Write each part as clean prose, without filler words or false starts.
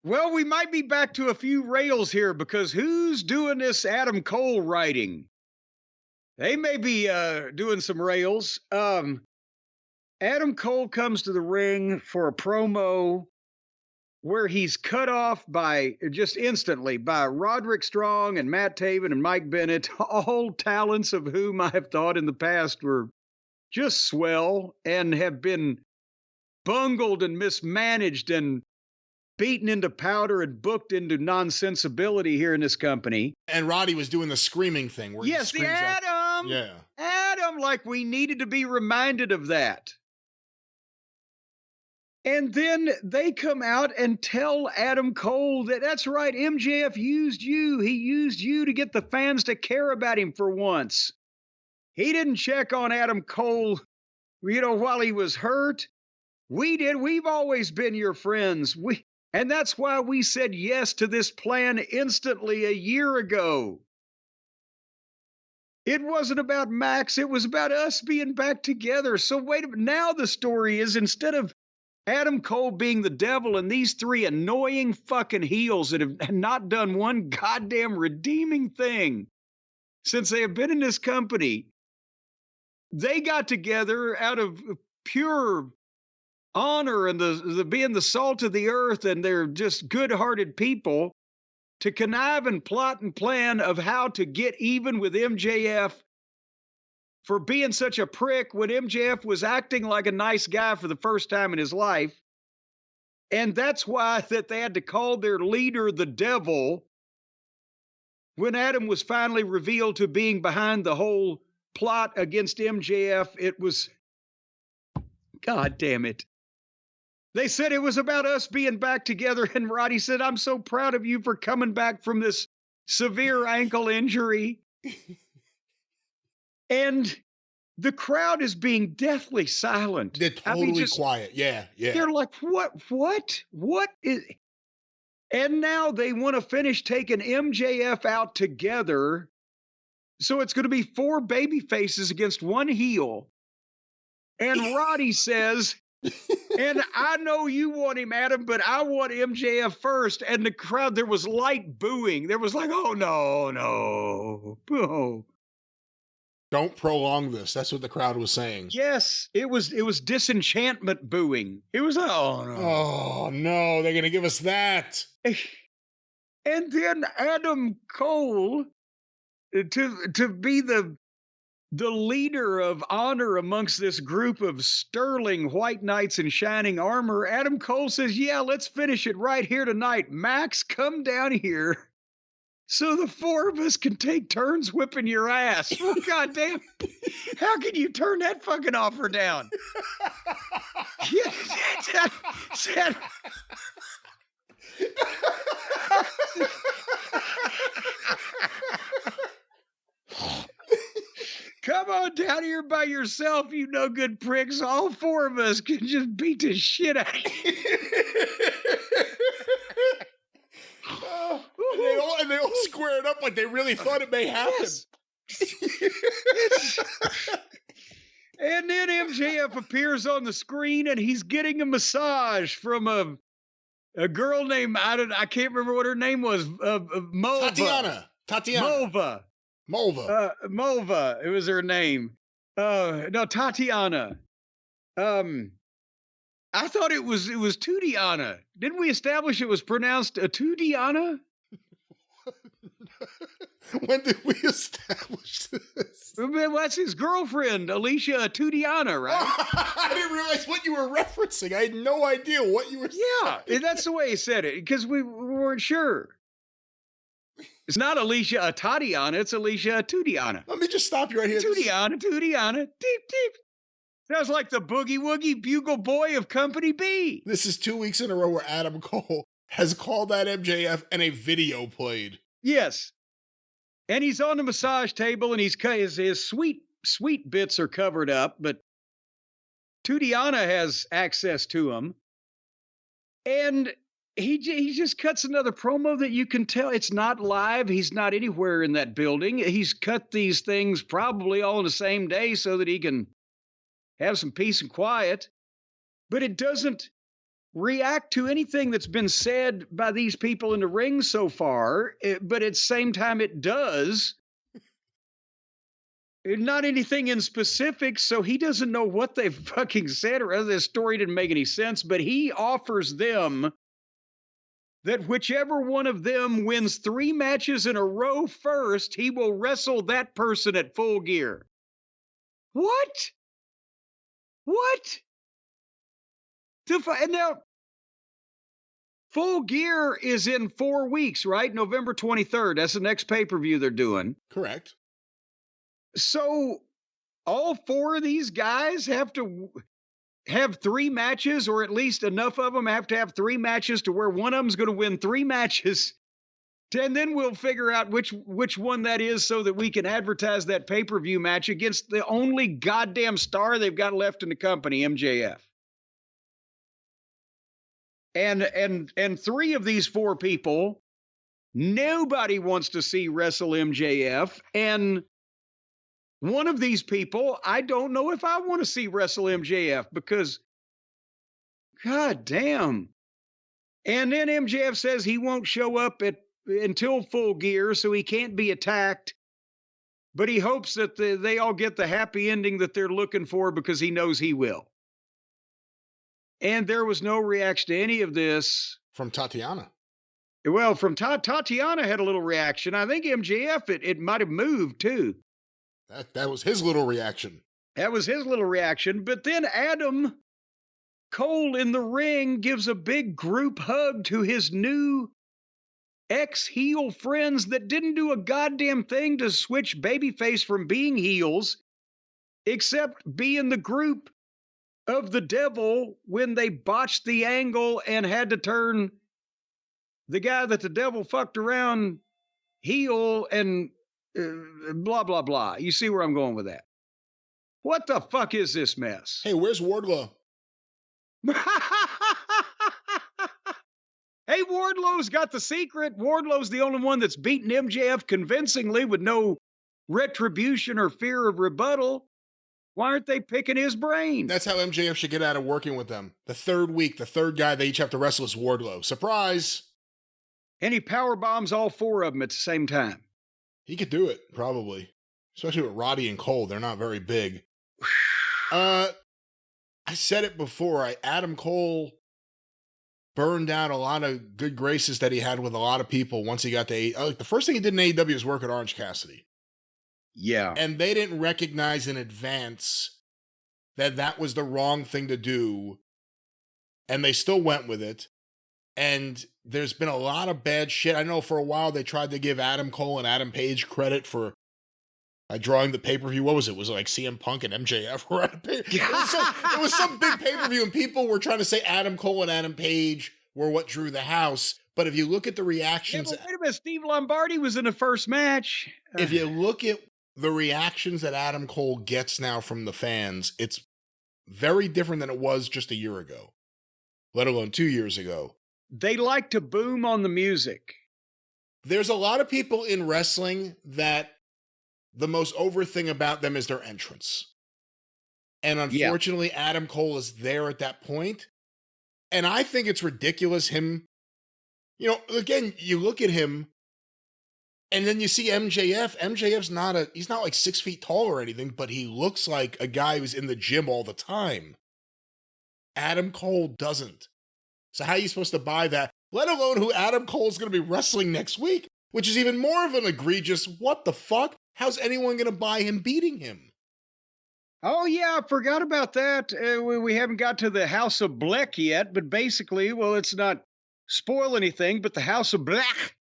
Well, we might be back to a few rails here because who's doing this Adam Cole writing? They may be doing some rails. Adam Cole comes to the ring for a promo where he's cut off by just instantly by Roderick Strong and Matt Taven and Mike Bennett, all talents of whom I have thought in the past were just swell and have been bungled and mismanaged and beaten into powder and booked into nonsensibility here in this company. And Roddy was doing the screaming thing where he Yes, the screams out. Adam. Yeah. Adam, like we needed to be reminded of that. And then they come out and tell Adam Cole that that's right, MJF used you. He used you to get the fans to care about him for once. He didn't check on Adam Cole, while he was hurt. We did. We've always been your friends. And that's why we said yes to this plan instantly a year ago. It wasn't about Max. It was about us being back together. So wait a minute. Now the story is instead of Adam Cole being the devil and these three annoying fucking heels that have not done one goddamn redeeming thing since they have been in this company, they got together out of pure honor and the being the salt of the earth, and they're just good-hearted people to connive and plot and plan of how to get even with MJF for being such a prick when MJF was acting like a nice guy for the first time in his life. And that's why that they had to call their leader the devil when Adam was finally revealed to being behind the whole plot against MJF. It was, God damn it. They said it was about us being back together, and Roddy said, I'm so proud of you for coming back from this severe ankle injury. And the crowd is being deathly silent. They're totally quiet. Yeah. They're like, what is... And now they want to finish taking MJF out together. So it's going to be 4 baby faces against 1 heel. And Roddy says... And I know you want him, Adam, but I want MJF first. And the crowd, there was light booing. There was like, oh, no. Oh. Don't prolong this. That's what the crowd was saying. Yes, it was disenchantment booing. It was, oh, no. Oh, no, they're going to give us that. And then Adam Cole, to be the leader of honor amongst this group of sterling white knights in shining armor, Adam Cole says, yeah, let's finish it right here tonight. Max, come down here so the 4 of us can take turns whipping your ass. Oh, God damn. How can you turn that fucking offer down? Yeah, come on down here by yourself, you no good pricks. All 4 of us can just beat the shit out of you. And they all squared up like they really thought it may happen. Yes. And then MJF appears on the screen and he's getting a massage from a girl named, I can't remember what her name was. Mulva. Tatiana. Mulva. It was her name. No, Tatiana. I thought it was Tudiana. Didn't we establish it was pronounced Tudiana? When did we establish this? That's his girlfriend, Alicia Tudiana, right? I didn't realize what you were referencing. I had no idea what you were saying. Yeah, that's the way he said it, because we weren't sure. It's not Alicia Tatiana, it's Alicia Tudiana. Let me just stop you right here. Tudiana, deep. Sounds like the boogie woogie bugle boy of Company B. This is 2 weeks in a row where Adam Cole has called that MJF and a video played. Yes. And he's on the massage table and his sweet bits are covered up, but Tudiana has access to him. And he just cuts another promo that you can tell it's not live. He's not anywhere in that building. He's cut these things probably all in the same day so that he can have some peace and quiet. But it doesn't react to anything that's been said by these people in the ring so far, but at the same time, it does. Not anything in specific, so he doesn't know what they've fucking said, or this story didn't make any sense, but he offers them that whichever one of them wins 3 matches in a row first, he will wrestle that person at Full Gear. What? What? And now, Full Gear is in 4 weeks, right? November 23rd. That's the next pay-per-view they're doing. Correct. So all 4 of these guys have to have 3 matches, or at least enough of them have to have 3 matches to where one of them's going to win 3 matches. And then we'll figure out which one that is so that we can advertise that pay-per-view match against the only goddamn star they've got left in the company, MJF. And 3 of these 4 people, nobody wants to see wrestle MJF. And one of these people, I don't know if I want to see wrestle MJF because, god damn. And then MJF says he won't show up until Full Gear, so he can't be attacked. But he hopes that they all get the happy ending that they're looking for because he knows he will. And there was no reaction to any of this. From Tatiana. Well, from Tatiana had a little reaction. I think MJF, it might have moved too. That was his little reaction. That was his little reaction. But then Adam Cole in the ring gives a big group hug to his new ex-heel friends that didn't do a goddamn thing to switch babyface from being heels, except be in the group of the devil when they botched the angle and had to turn the guy that the devil fucked around heel and blah, blah, blah. You see where I'm going with that. What the fuck is this mess? Hey, where's Wardlow? Hey, Wardlow's got the secret. Wardlow's the only one that's beaten MJF convincingly with no retribution or fear of rebuttal. Why aren't they picking his brain? That's how MJF should get out of working with them. The 3rd week, the 3rd guy they each have to wrestle is Wardlow. Surprise! And he power bombs all 4 of them at the same time. He could do it, probably. Especially with Roddy and Cole. They're not very big. I said it before. Adam Cole burned out a lot of good graces that he had with a lot of people once he got to AEW. The first thing he did in AEW was work with Orange Cassidy. Yeah. And they didn't recognize in advance that was the wrong thing to do. And they still went with it. And there's been a lot of bad shit. I know for a while they tried to give Adam Cole and Adam Page credit for drawing the pay-per-view. What was it? Was it like CM Punk and MJF were at a pay-per-view? It was some big pay-per-view, and people were trying to say Adam Cole and Adam Page were what drew the house. But if you look at the reactions... Yeah, but wait a minute, Steve Lombardi was in the first match. If you look at the reactions that Adam Cole gets now from the fans, it's very different than it was just a year ago, let alone 2 years ago. They like to boom on the music. There's a lot of people in wrestling that the most over thing about them is their entrance. And unfortunately, Adam Cole is there at that point. And I think it's ridiculous him, again, you look at him and then you see MJF. MJF's he's not like 6 feet tall or anything, but he looks like a guy who's in the gym all the time. Adam Cole doesn't. So how are you supposed to buy that? Let alone who Adam Cole's going to be wrestling next week, which is even more of an egregious, what the fuck? How's anyone going to buy him beating him? Oh, yeah, I forgot about that. We haven't got to the House of Black yet, but basically, well, it's not spoil anything, but the House of Black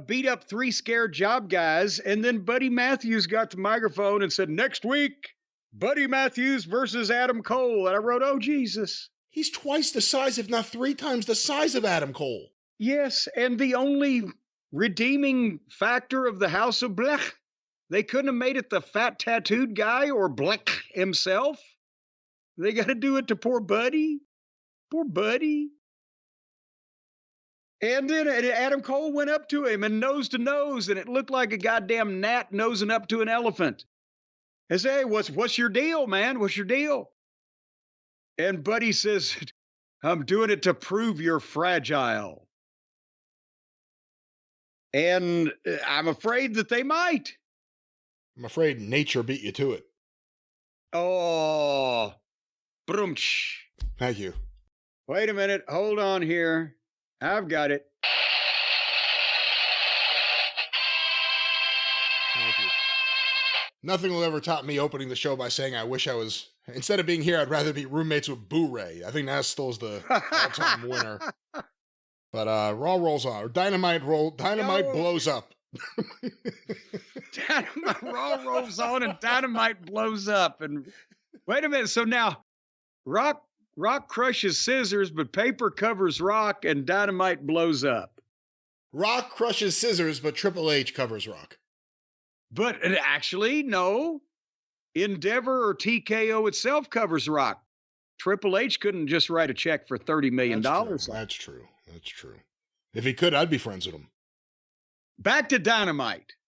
beat up 3 scared job guys, and then Buddy Matthews got the microphone and said, next week, Buddy Matthews versus Adam Cole. And I wrote, oh, Jesus. He's twice the size, if not 3 times the size of Adam Cole. Yes, and the only redeeming factor of the House of Black, they couldn't have made it the fat tattooed guy or Black himself. They got to do it to poor Buddy. Poor Buddy. And then Adam Cole went up to him and nose to nose, and it looked like a goddamn gnat nosing up to an elephant. I say, hey, what's your deal, man? What's your deal? And Buddy says, I'm doing it to prove you're fragile. And I'm afraid that they might. I'm afraid nature beat you to it. Oh, brumch. Thank you. Wait a minute. Hold on here. I've got it. Thank you. Nothing will ever top me opening the show by saying I wish I was, instead of being here, I'd rather be roommates with Boo Ray. I think that still is the all-time winner. But Raw rolls on. Or Dynamite blows up. Raw rolls on and Dynamite blows up. And wait a minute. So now Rock crushes Scissors, but Paper covers Rock and Dynamite blows up. Rock crushes Scissors, but Triple H covers Rock. But actually, no. Endeavor or TKO itself covers Rock. Triple H couldn't just write a check for $30 million. That's true. If he could, I'd be friends with him. Back to Dynamite.